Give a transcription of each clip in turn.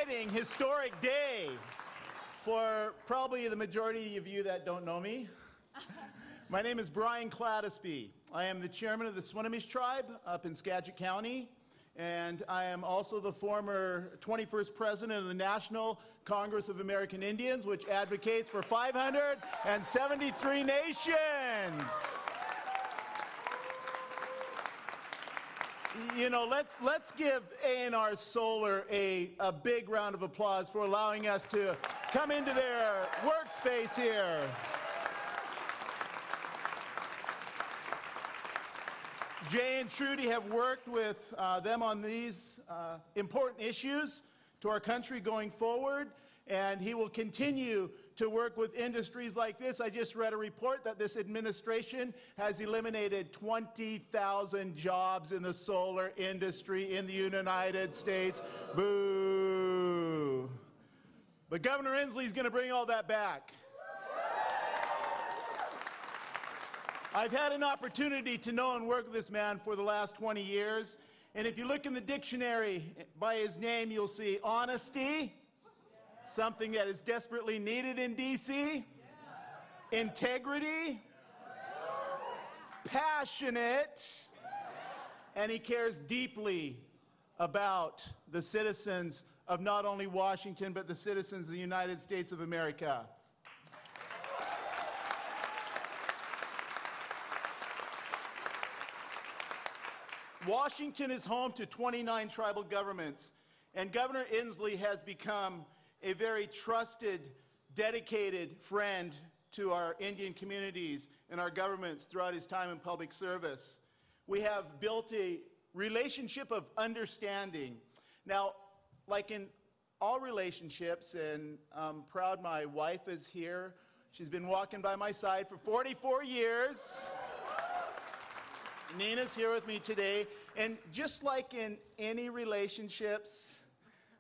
exciting, historic day for probably the majority of you that don't know me. My name is Brian Clattisby. I am the chairman of the Swinomish tribe up in Skagit County, and I am also the former 21st president of the National Congress of American Indians, which advocates for 573 nations. You know, let's give A&R Solar a big round of applause for allowing us to come into their workspace here. Jay and Trudy have worked with them on these important issues to our country going forward, and he will continue to work with industries like this. I just read a report that this administration has eliminated 20,000 jobs in the solar industry in the United States. Boo! But Governor Inslee is going to bring all that back. I've had an opportunity to know and work with this man for the last 20 years. And if you look in the dictionary by his name, you'll see honesty, something that is desperately needed in D.C., integrity, passionate, and he cares deeply about the citizens of not only Washington, but the citizens of the United States of America. Washington is home to 29 tribal governments, and Governor Inslee has become a very trusted, dedicated friend to our Indian communities and our governments throughout his time in public service. We have built a relationship of understanding. Now, like in all relationships, and I'm proud my wife is here. She's been walking by my side for 44 years. Nina's here with me today, and just like in any relationships,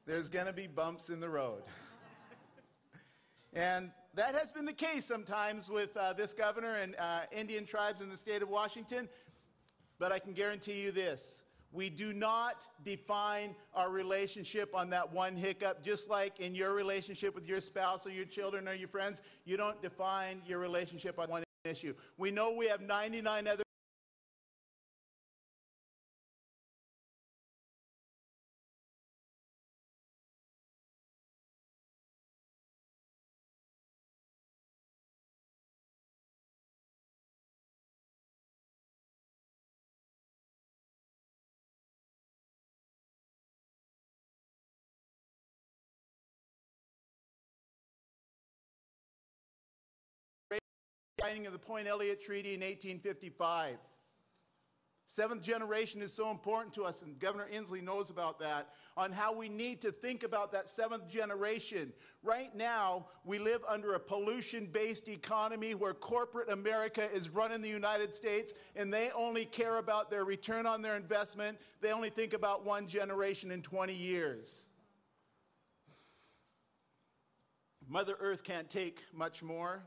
there's going to be bumps in the road. And that has been the case sometimes with this governor and Indian tribes in the state of Washington, but I can guarantee you this. We do not define our relationship on that one hiccup, just like in your relationship with your spouse or your children or your friends. You don't define your relationship on one issue. We know we have 99 other signing of the Point Elliott Treaty in 1855. Seventh generation is so important to us, and Governor Inslee knows about that, on how we need to think about that seventh generation. Right now, we live under a pollution-based economy where corporate America is running the United States, and they only care about their return on their investment. They only think about one generation in 20 years. Mother Earth can't take much more.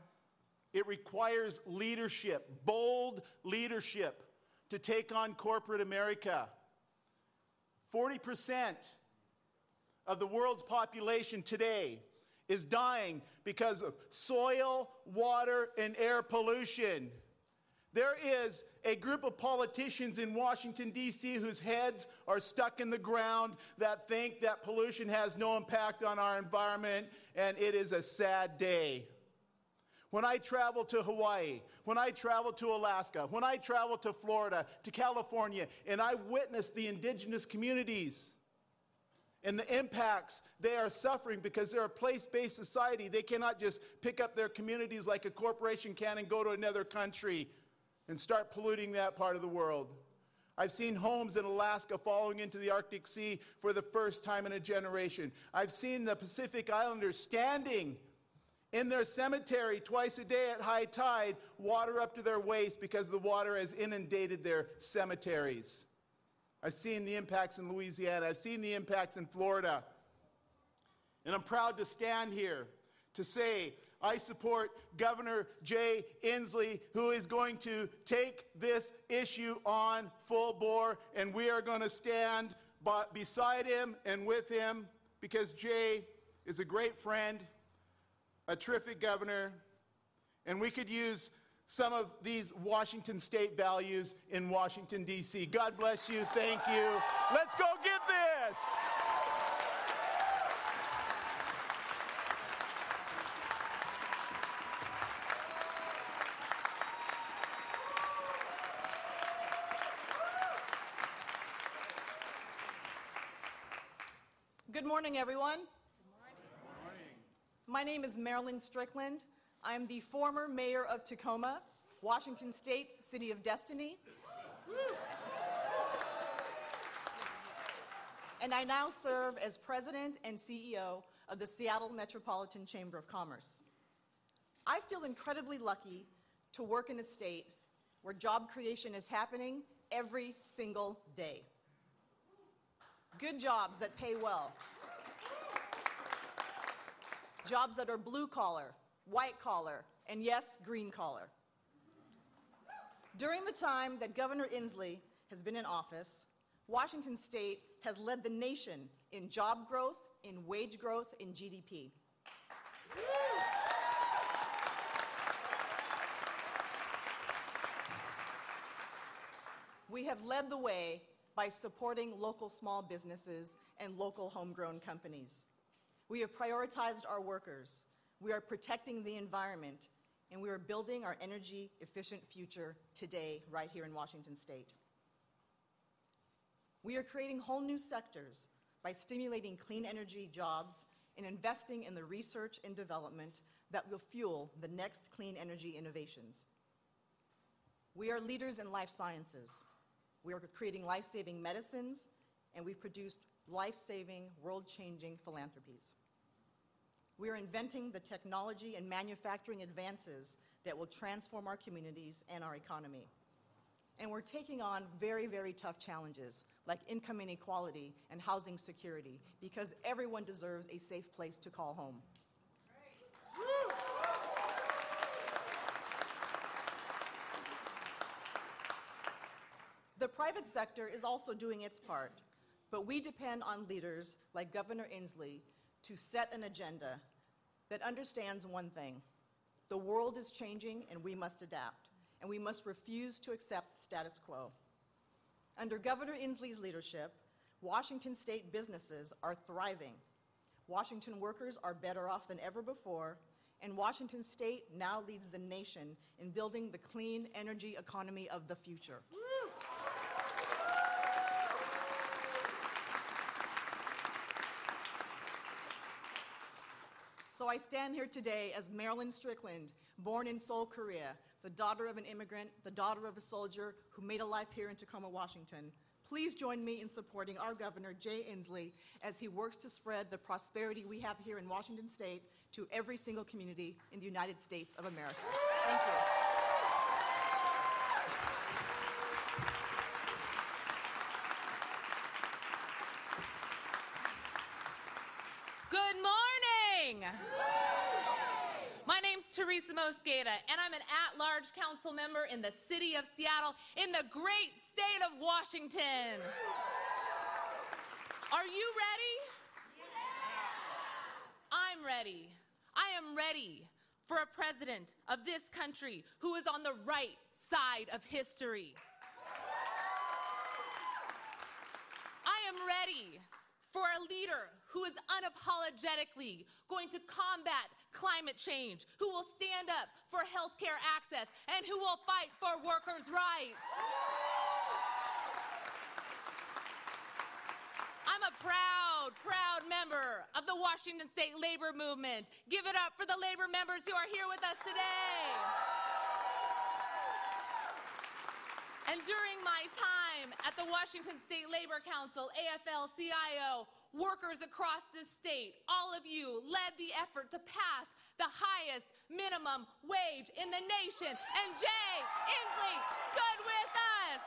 It requires leadership, bold leadership, to take on corporate America. 40% of the world's population today is dying because of soil, water, and air pollution. There is a group of politicians in Washington, D.C. whose heads are stuck in the ground that think that pollution has no impact on our environment, and it is a sad day. When I travel to Hawaii, when I travel to Alaska, when I travel to Florida, to California, and I witness the indigenous communities and the impacts they are suffering because they're a place-based society. They cannot just pick up their communities like a corporation can and go to another country and start polluting that part of the world. I've seen homes in Alaska falling into the Arctic Sea for the first time in a generation. I've seen the Pacific Islanders standing in their cemetery twice a day at high tide, water up to their waist because the water has inundated their cemeteries. I've seen the impacts in Louisiana. I've seen the impacts in Florida. And I'm proud to stand here to say I support Governor Jay Inslee, who is going to take this issue on full bore, and we are going to stand beside him and with him because Jay is a great friend, a terrific governor, and we could use some of these Washington State values in Washington, D.C. God bless you. Thank you. Let's go get this. Good morning, everyone. Good morning. My name is Marilyn Strickland. I'm the former mayor of Tacoma, Washington State's City of Destiny. And I now serve as president and CEO of the Seattle Metropolitan Chamber of Commerce. I feel incredibly lucky to work in a state where job creation is happening every single day. Good jobs that pay well. Jobs that are blue collar, white collar, and yes, green collar. During the time that Governor Inslee has been in office, Washington State has led the nation in job growth, in wage growth, in GDP. We have led the way by supporting local small businesses and local homegrown companies. We have prioritized our workers. We are protecting the environment, and we are building our energy-efficient future today, right here in Washington State. We are creating whole new sectors by stimulating clean energy jobs and investing in the research and development that will fuel the next clean energy innovations. We are leaders in life sciences. We are creating life-saving medicines, and we've produced life-saving, world-changing philanthropies. We are inventing the technology and manufacturing advances that will transform our communities and our economy. And we're taking on very, very tough challenges like income inequality and housing security, because everyone deserves a safe place to call home. The private sector is also doing its part, but we depend on leaders like Governor Inslee to set an agenda that understands one thing: the world is changing and we must adapt, and we must refuse to accept status quo. Under Governor Inslee's leadership, Washington State businesses are thriving. Washington workers are better off than ever before, and Washington State now leads the nation in building the clean energy economy of the future. So I stand here today as Marilyn Strickland, born in Seoul, Korea, the daughter of an immigrant, the daughter of a soldier who made a life here in Tacoma, Washington. Please join me in supporting our Governor, Jay Inslee, as he works to spread the prosperity we have here in Washington State to every single community in the United States of America. Thank you. Good morning. My name's Teresa Mosqueda, and I'm an at-large council member in the city of Seattle in the great state of Washington. Are you ready? Yeah. I'm ready. I am ready for a president of this country who is on the right side of history. I am ready for a leader who is unapologetically going to combat climate change, who will stand up for healthcare access, and who will fight for workers' rights. I'm a proud, proud member of the Washington State Labor Movement. Give it up for the labor members who are here with us today. And during my time at the Washington State Labor Council, AFL-CIO, workers across this state, all of you led the effort to pass the highest minimum wage in the nation, and Jay Inslee stood with us.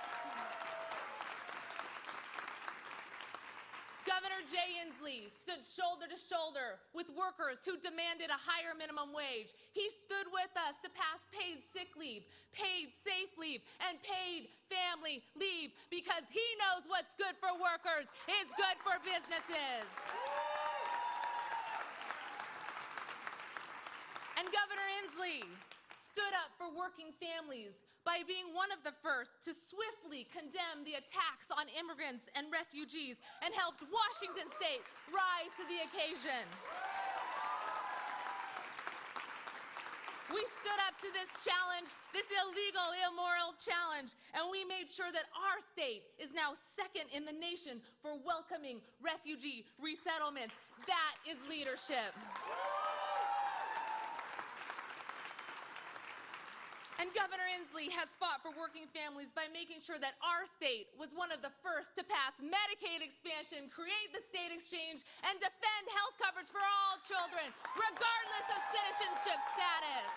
Governor Jay Inslee stood shoulder to shoulder with workers who demanded a higher minimum wage. He stood with us to pass paid sick leave, paid safe leave, and paid family leave, because he knows what's good for workers is good for businesses. Governor Inslee stood up for working families by being one of the first to swiftly condemn the attacks on immigrants and refugees and helped Washington State rise to the occasion. We stood up to this challenge, this illegal, immoral challenge, and we made sure that our state is now second in the nation for welcoming refugee resettlements. That is leadership. And Governor Inslee has fought for working families by making sure that our state was one of the first to pass Medicaid expansion, create the state exchange, and defend health coverage for all children, regardless of citizenship status.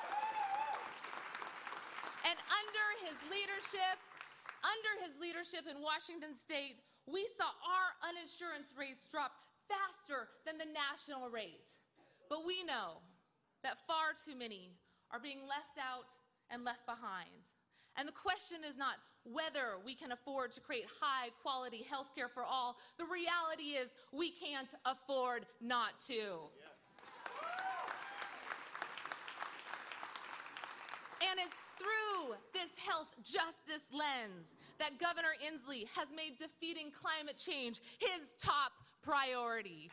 And under his leadership in Washington State, we saw our uninsurance rates drop faster than the national rate. But we know that far too many are being left out and left behind. And the question is not whether we can afford to create high-quality health care for all. The reality is we can't afford not to. Yes. And it's through this health justice lens that Governor Inslee has made defeating climate change his top priority.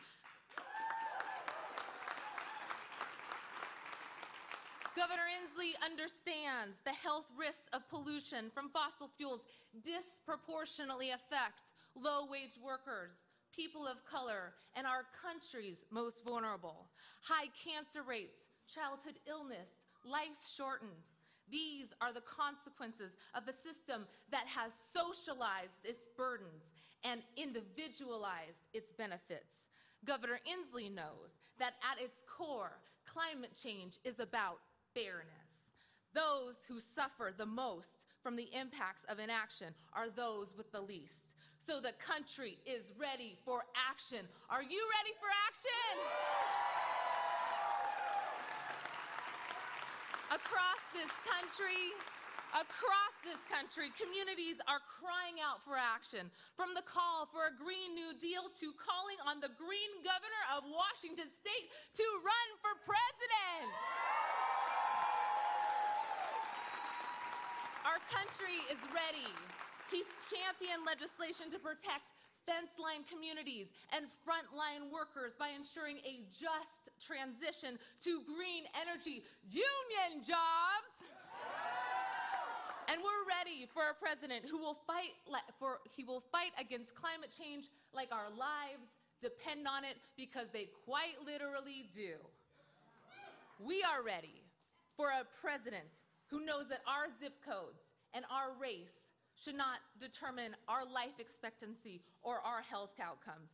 Governor Inslee understands the health risks of pollution from fossil fuels disproportionately affect low-wage workers, people of color, and our country's most vulnerable. High cancer rates, childhood illness, life shortened. These are the consequences of a system that has socialized its burdens and individualized its benefits. Governor Inslee knows that at its core, climate change is about fairness. Those who suffer the most from the impacts of inaction are those with the least. So the country is ready for action. Are you ready for action? Across this country, communities are crying out for action. From the call for a Green New Deal to calling on the Green Governor of Washington State to run for president. Our country is ready. He's championed legislation to protect fence-line communities and frontline workers by ensuring a just transition to green energy union jobs. And we're ready for a president who will fight against climate change like our lives depend on it, because they quite literally do. We are ready for a president who knows that our zip codes and our race should not determine our life expectancy or our health outcomes.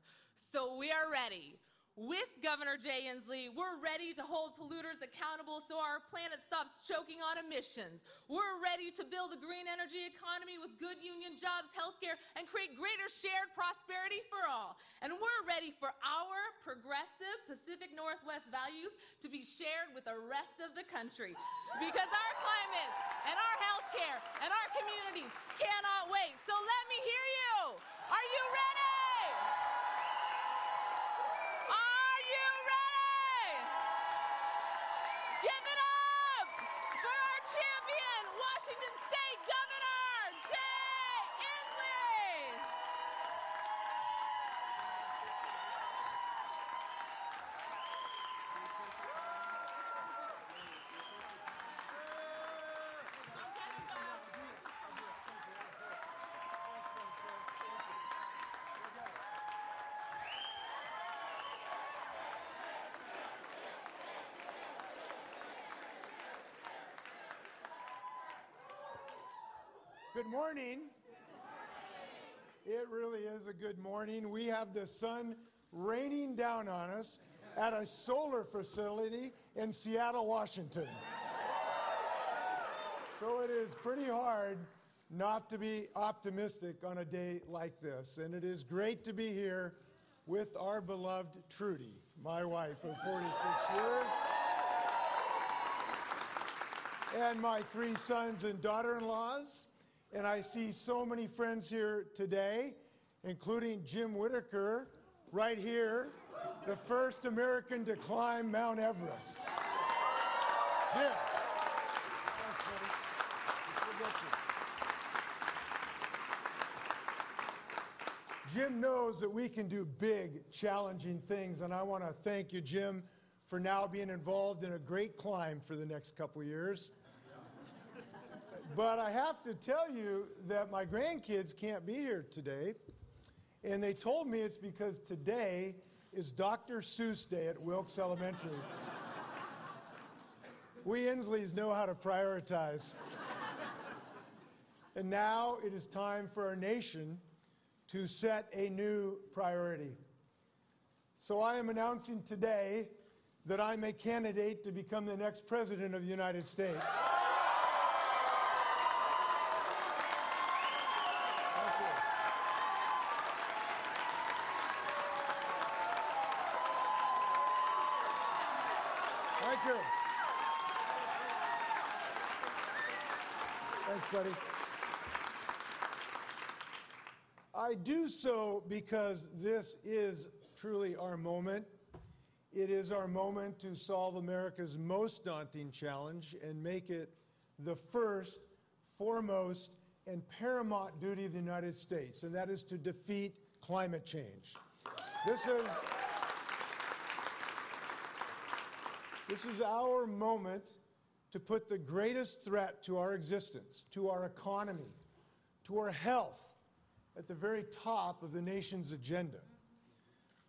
So we are ready. With Governor Jay Inslee, we're ready to hold polluters accountable so our planet stops choking on emissions. We're ready to build a green energy economy with good union jobs, healthcare, and create greater shared prosperity for all. And we're ready for our progressive Pacific Northwest values to be shared with the rest of the country. Because our climate and our healthcare and our communities cannot wait. So let me hear you. Are you ready? Give it up for our champion, Washington State Governor Jay Inslee. Good morning. It really is a good morning. We have the sun raining down on us at a solar facility in Seattle, Washington. So it is pretty hard not to be optimistic on a day like this. And it is great to be here with our beloved Trudy, my wife of 46 years, and my 3 sons and daughter-in-laws. And I see so many friends here today, including Jim Whitaker, right here, the first American to climb Mount Everest. Jim. Thanks, buddy. We'll get you. Jim knows that we can do big, challenging things, and I want to thank you, Jim, for now being involved in a great climb for the next couple years. But I have to tell you that my grandkids can't be here today, and they told me it's because today is Dr. Seuss Day at Wilkes Elementary. We Inslees know how to prioritize. And now it is time for our nation to set a new priority. So I am announcing today that I'm a candidate to become the next president of the United States. Thank you. Thank you. Thanks, buddy. I do so because this is truly our moment. It is our moment to solve America's most daunting challenge and make it the first, foremost, and paramount duty of the United States, and that is to defeat climate change. This is our moment to put the greatest threat to our existence, to our economy, to our health, at the very top of the nation's agenda.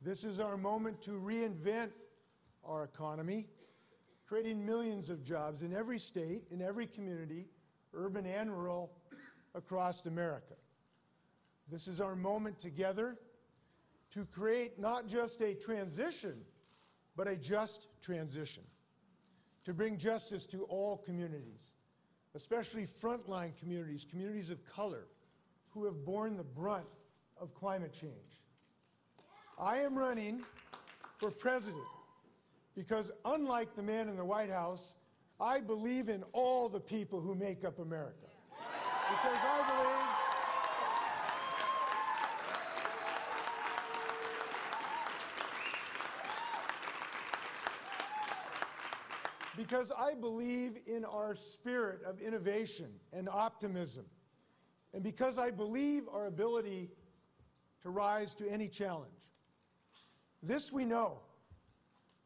This is our moment to reinvent our economy, creating millions of jobs in every state, in every community, urban and rural, across America. This is our moment together to create not just a transition, but a just transition, to bring justice to all communities, especially frontline communities, communities of color, who have borne the brunt of climate change. I am running for president because, unlike the man in the White House, I believe in all the people who make up America. Because I believe in our spirit of innovation and optimism, and because I believe our ability to rise to any challenge. This we know.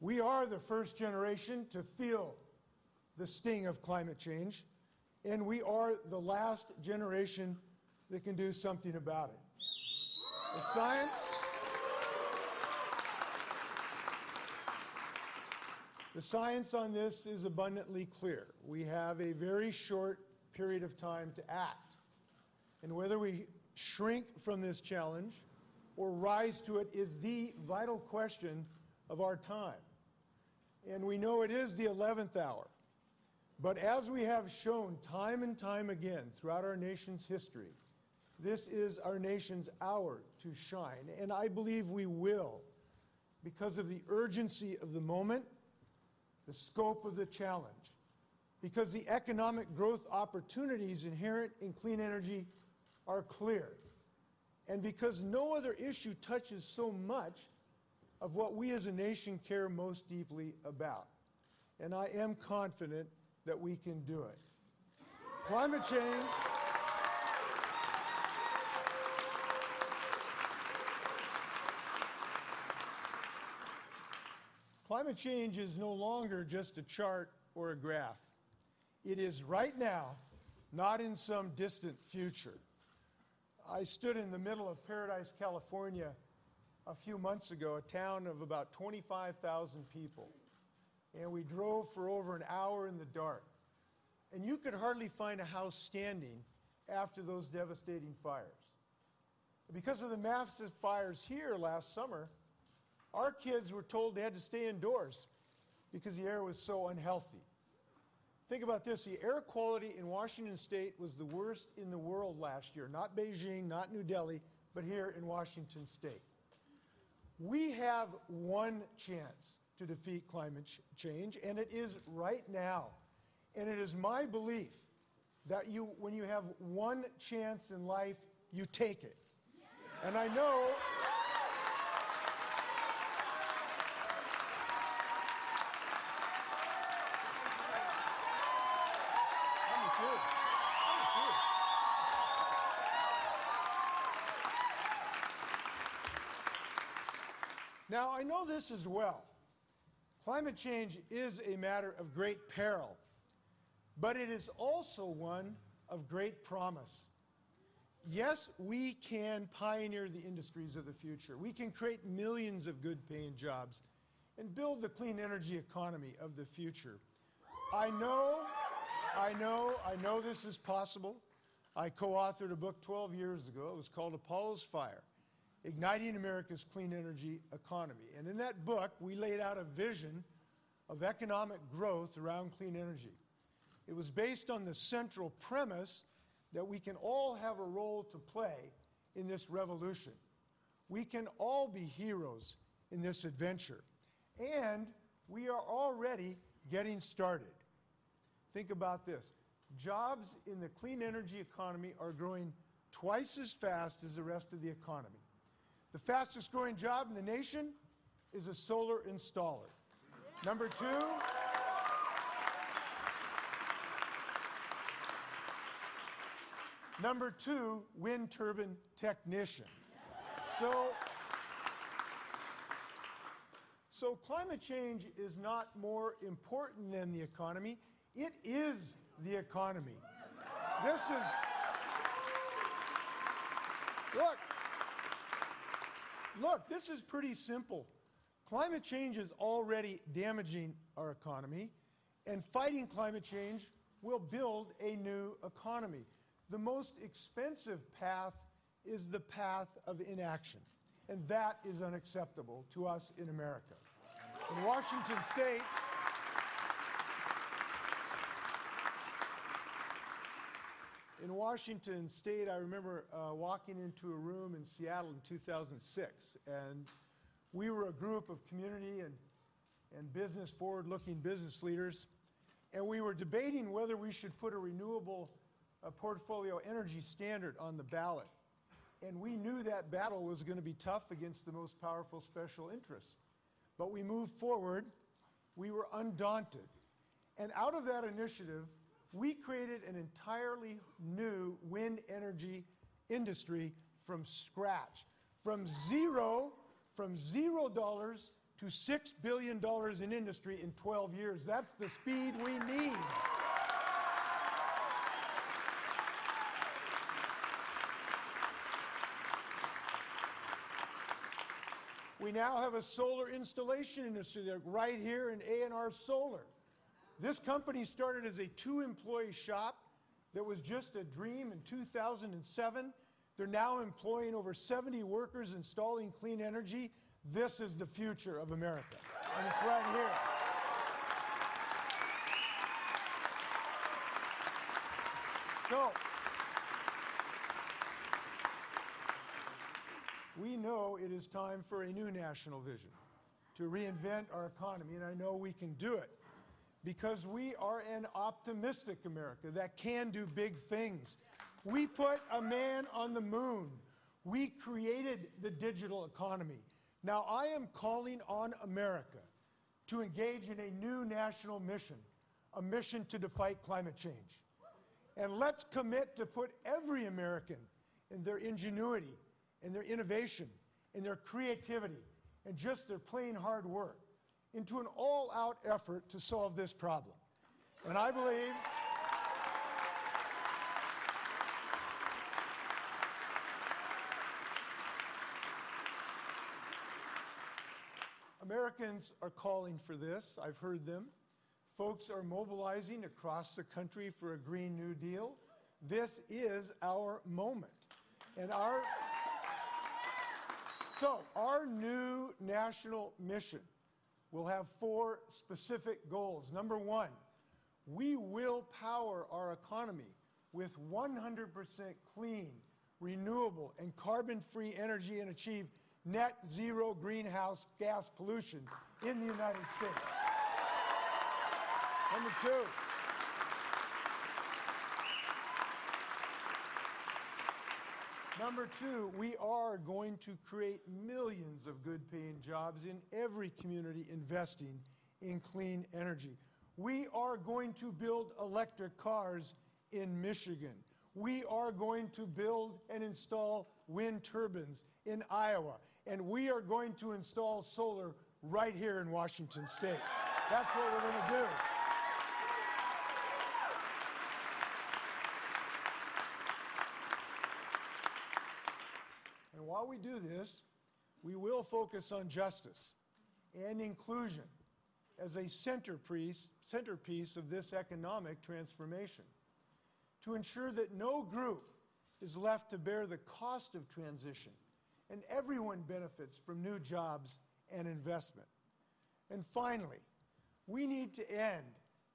We are the first generation to feel the sting of climate change, and we are the last generation that can do something about it. The science on this is abundantly clear. We have a very short period of time to act. And whether we shrink from this challenge or rise to it is the vital question of our time. And we know it is the 11th hour. But as we have shown time and time again throughout our nation's history, this is our nation's hour to shine. And I believe we will, because of the urgency of the moment, the scope of the challenge, because the economic growth opportunities inherent in clean energy are clear, and because no other issue touches so much of what we as a nation care most deeply about. And I am confident that we can do it. Climate change is no longer just a chart or a graph. It is right now, not in some distant future. I stood in the middle of Paradise, California a few months ago, a town of about 25,000 people. And we drove for over an hour in the dark. And you could hardly find a house standing after those devastating fires. Because of the massive fires here last summer, our kids were told they had to stay indoors because the air was so unhealthy. Think about this, the air quality in Washington State was the worst in the world last year. Not Beijing, not New Delhi, but here in Washington State. We have one chance to defeat climate change, and it is right now. And it is my belief that when you have one chance in life, you take it. And I know Now, I know this as well. Climate change is a matter of great peril, but it is also one of great promise. Yes, we can pioneer the industries of the future. We can create millions of good-paying jobs and build the clean energy economy of the future. I know this is possible. I co-authored a book 12 years ago. It was called Apollo's Fire, Igniting America's Clean Energy Economy. And in that book, we laid out a vision of economic growth around clean energy. It was based on the central premise that we can all have a role to play in this revolution. We can all be heroes in this adventure. And we are already getting started. Think about this. Jobs in the clean energy economy are growing twice as fast as the rest of the economy. The fastest growing job in the nation is a solar installer. Number two, wind turbine technician. So climate change is not more important than the economy. It is the economy. Look, this is pretty simple. Climate change is already damaging our economy, and fighting climate change will build a new economy. The most expensive path is the path of inaction, and that is unacceptable to us in America. In Washington State, I remember walking into a room in Seattle in 2006, and we were a group of community and business, forward-looking business leaders, and we were debating whether we should put a renewable portfolio energy standard on the ballot. And we knew that battle was going to be tough against the most powerful special interests. But we moved forward. We were undaunted. And out of that initiative, we created an entirely new wind energy industry from scratch. From $0 to $6 billion in industry in 12 years. That's the speed we need. We now have a solar installation industry right here in A&R Solar. This company started as a 2-employee shop that was just a dream in 2007. They're now employing over 70 workers installing clean energy. This is the future of America, and it's right here. So, we know it is time for a new national vision to reinvent our economy, and I know we can do it because we are an optimistic America that can do big things. We put a man on the moon. We created the digital economy. Now, I am calling on America to engage in a new national mission, a mission to fight climate change. And let's commit to put every American in their ingenuity, in their innovation, in their creativity, and just their plain hard work into an all-out effort to solve this problem. And I believe Americans are calling for this. I've heard them. Folks are mobilizing across the country for a Green New Deal. This is our moment. And our new national mission will have 4 specific goals. Number 1, we will power our economy with 100% clean, renewable, and carbon-free energy and achieve net zero greenhouse gas pollution in the United States. Number two, we are going to create millions of good-paying jobs in every community investing in clean energy. We are going to build electric cars in Michigan. We are going to build and install wind turbines in Iowa. and we are going to install solar right here in Washington State. That's what we're going to do. And while we do this, we will focus on justice and inclusion as a centerpiece of this economic transformation to ensure that no group is left to bear the cost of transition and everyone benefits from new jobs and investment. And finally, we need to end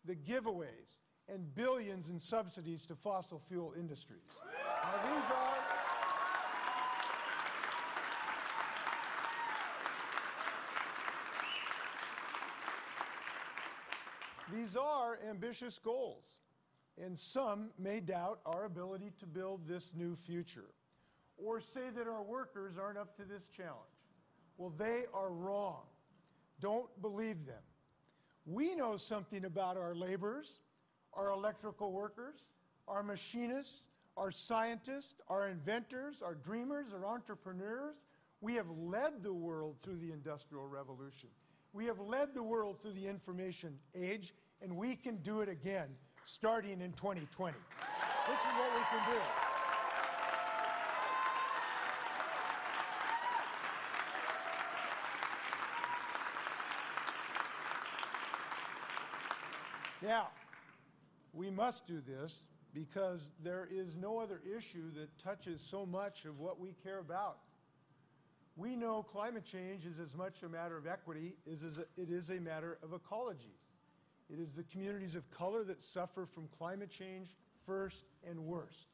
the giveaways and billions in subsidies to fossil fuel industries. Now, these are ambitious goals, and some may doubt our ability to build this new future or say that our workers aren't up to this challenge. Well, they are wrong. Don't believe them. We know something about our laborers, our electrical workers, our machinists, our scientists, our inventors, our dreamers, our entrepreneurs. We have led the world through the Industrial Revolution. We have led the world through the information age, and we can do it again, starting in 2020. This is what we can do. Now, we must do this because there is no other issue that touches so much of what we care about. We know climate change is as much a matter of equity as it is a matter of ecology. It is the communities of color that suffer from climate change first and worst.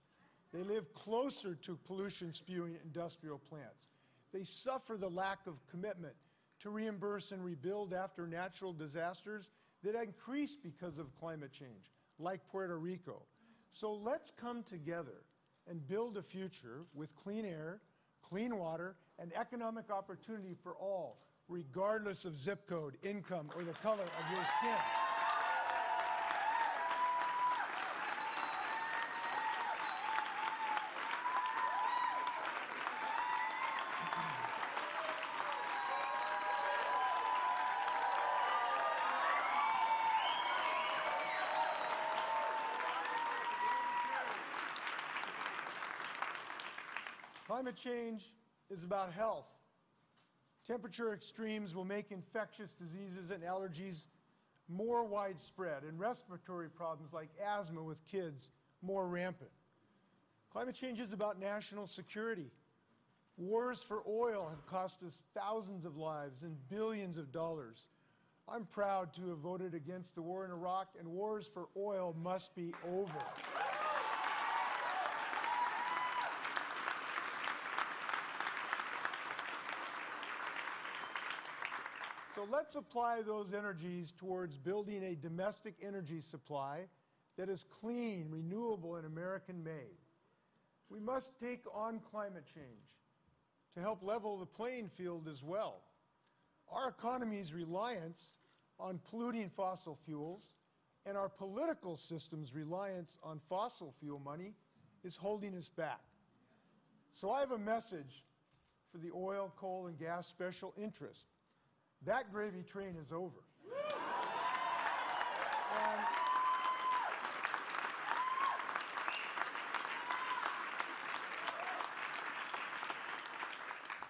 They live closer to pollution-spewing industrial plants. They suffer the lack of commitment to reimburse and rebuild after natural disasters that increase because of climate change, like Puerto Rico. So let's come together and build a future with clean air, clean water, and economic opportunity for all, regardless of zip code, income, or the color of your skin. Climate change is about health. Temperature extremes will make infectious diseases and allergies more widespread and respiratory problems like asthma with kids more rampant. Climate change is about national security. Wars for oil have cost us thousands of lives and billions of dollars. I'm proud to have voted against the war in Iraq, and wars for oil must be over. So let's apply those energies towards building a domestic energy supply that is clean, renewable, and American-made. We must take on climate change to help level the playing field as well. Our economy's reliance on polluting fossil fuels and our political system's reliance on fossil fuel money is holding us back. So I have a message for the oil, coal, and gas special interest. That gravy train is over. And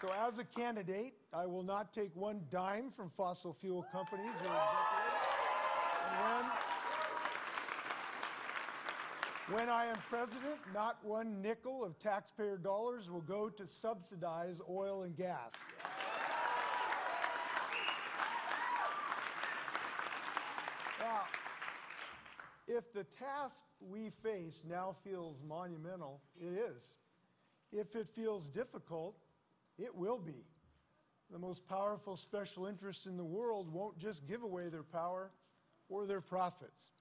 so as a candidate, I will not take one dime from fossil fuel companies or executives. And when I am president, not one nickel of taxpayer dollars will go to subsidize oil and gas. Now, if the task we face now feels monumental, it is. If it feels difficult, it will be. The most powerful special interests in the world won't just give away their power or their profits.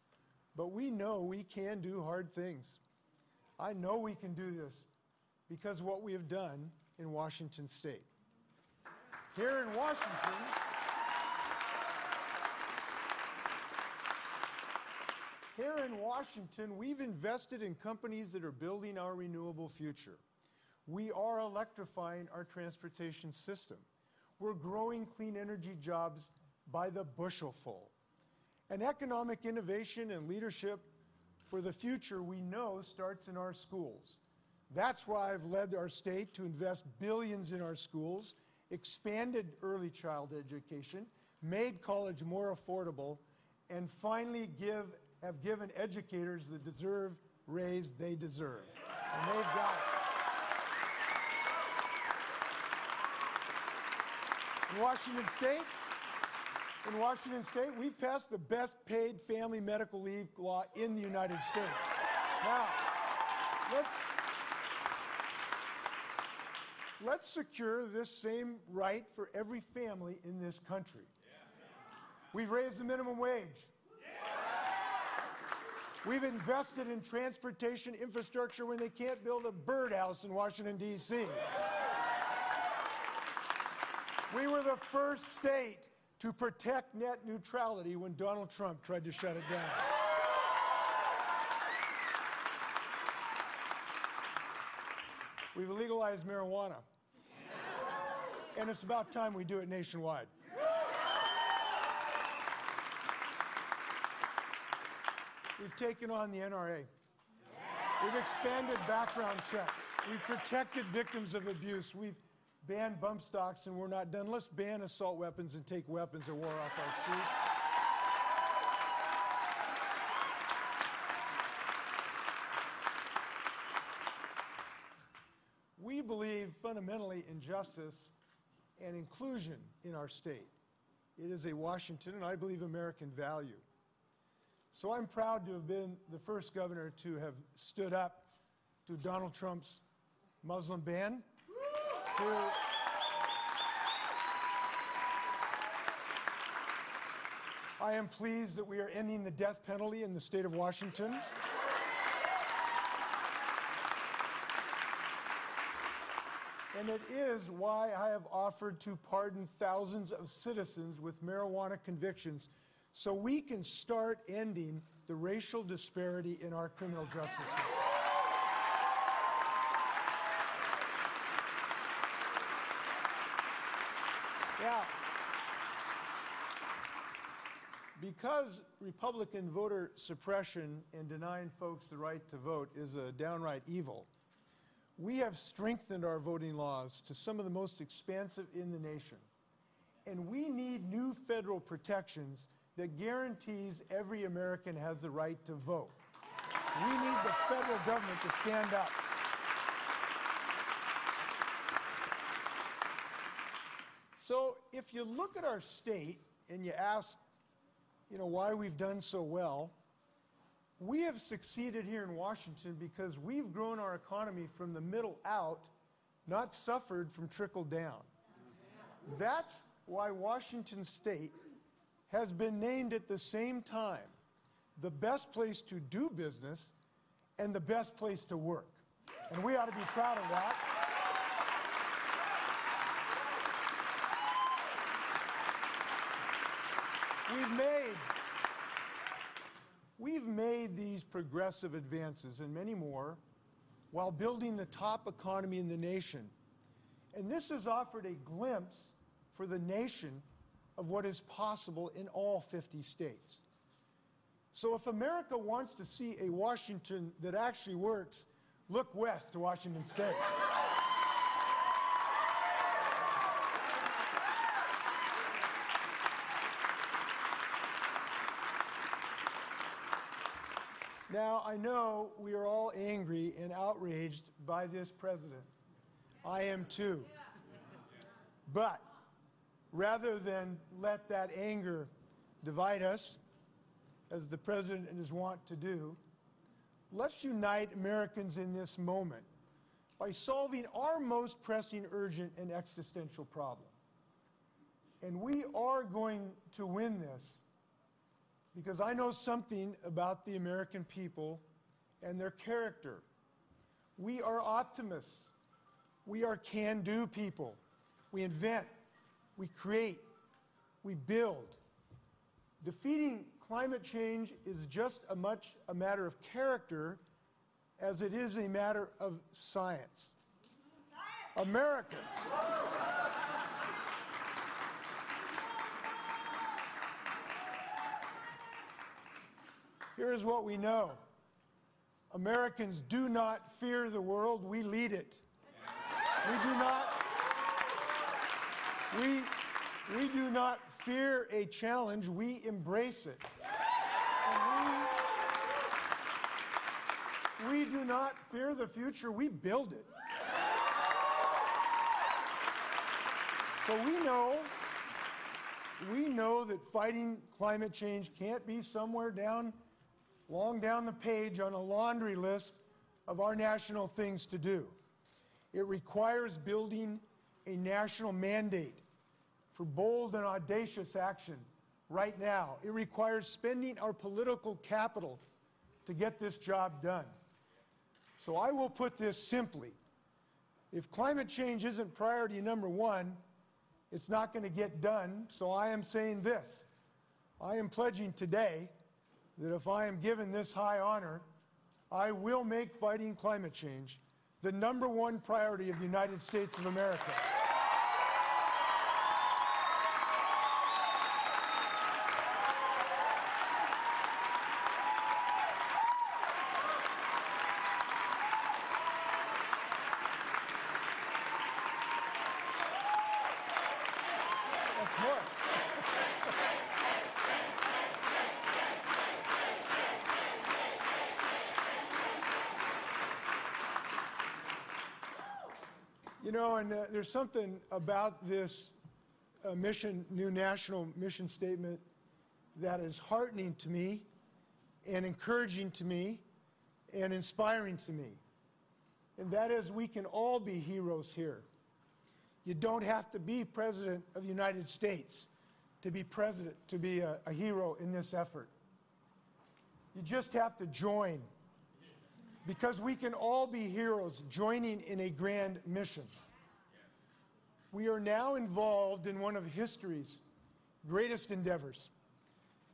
But we know we can do hard things. I know we can do this because of what we have done in Washington State. Here in Washington, we've invested in companies that are building our renewable future. We are electrifying our transportation system. We're growing clean energy jobs by the bushelful. And economic innovation and leadership for the future, we know, starts in our schools. That's why I've led our state to invest billions in our schools, expanded early child education, made college more affordable, and finally have given educators the deserved raise they deserve. And they've got it. In Washington State, we've passed the best paid family medical leave law in the United States. Now, let's secure this same right for every family in this country. We've raised the minimum wage. We've invested in transportation infrastructure when they can't build a birdhouse in Washington, D.C. We were the first state to protect net neutrality when Donald Trump tried to shut it down. We've legalized marijuana. And it's about time we do it nationwide. We've taken on the NRA. We've expanded background checks. We've protected victims of abuse. We've banned bump stocks, and we're not done. Let's ban assault weapons and take weapons of war off our streets. We believe fundamentally in justice and inclusion in our state. It is a Washington, and I believe, American value. So I'm proud to have been the first governor to have stood up to Donald Trump's Muslim ban. I am pleased that we are ending the death penalty in the state of Washington. And it is why I have offered to pardon thousands of citizens with marijuana convictions so we can start ending the racial disparity in our criminal justice system. Now, because Republican voter suppression and denying folks the right to vote is a downright evil, we have strengthened our voting laws to some of the most expansive in the nation. And we need new federal protections that guarantees every American has the right to vote. We need the federal government to stand up. So if you look at our state and you ask, why we've done so well, we have succeeded here in Washington because we've grown our economy from the middle out, not suffered from trickle down. That's why Washington State has been named at the same time the best place to do business and the best place to work. And we ought to be proud of that. We've made these progressive advances and many more while building the top economy in the nation. And this has offered a glimpse for the nation of what is possible in all 50 states. So if America wants to see a Washington that actually works, look west to Washington State. Now, I know we are all angry and outraged by this president. I am too. But rather than let that anger divide us, as the president is wont to do, let's unite Americans in this moment by solving our most pressing, urgent, and existential problem. And we are going to win this because I know something about the American people and their character. We are optimists. We are can-do people. We invent. We create. We build. Defeating climate change is just as much a matter of character as it is a matter of science. Americans. Here's what we know. Americans do not fear the world, we lead it. We do not fear a challenge, we embrace it. And we do not fear the future, we build it. So we know that fighting climate change can't be somewhere long down the page on a laundry list of our national things to do. It requires building a national mandate for bold and audacious action right now. It requires spending our political capital to get this job done. So I will put this simply. If climate change isn't priority number one, it's not going to get done. So I am saying this. I am pledging today that if I am given this high honor, I will make fighting climate change the number one priority of the United States of America. That's more. You know, and there's something about this new national mission statement that is heartening to me and encouraging to me and inspiring to me. And that is, we can all be heroes here. You don't have to be President of the United States to be a hero in this effort. You just have to join. Because we can all be heroes joining in a grand mission. We are now involved in one of history's greatest endeavors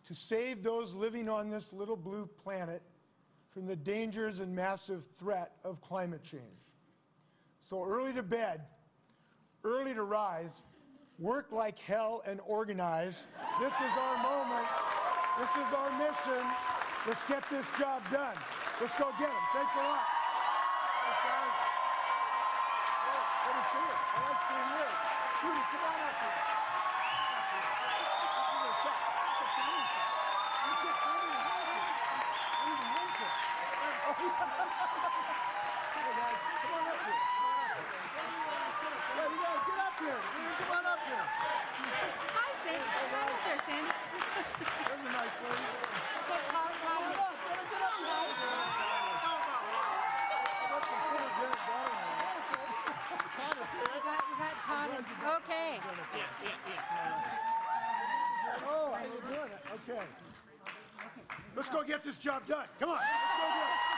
to save those living on this little blue planet from the dangers and massive threat of climate change. So early to bed, early to rise, work like hell and organize. This is our moment. This is our mission. Let's get this job done. Let's go get him. Thanks a lot. Thanks, guys. Oh, good to see you. I like seeing you. Judy, come on up here. This is a shot. It's a family shot. You get family in home here. I need a home kit. Hey, guys, come on up here. Yeah, you guys, get up here. Come on up here. Hi, Sandy. Come on up here, Sandy. There's a nice lady. Okay, Carl, Come on up. Get up here. we got Todd. Okay. Oh, how you doing? Okay. Let's go get this job done. Come on. Let's go do it.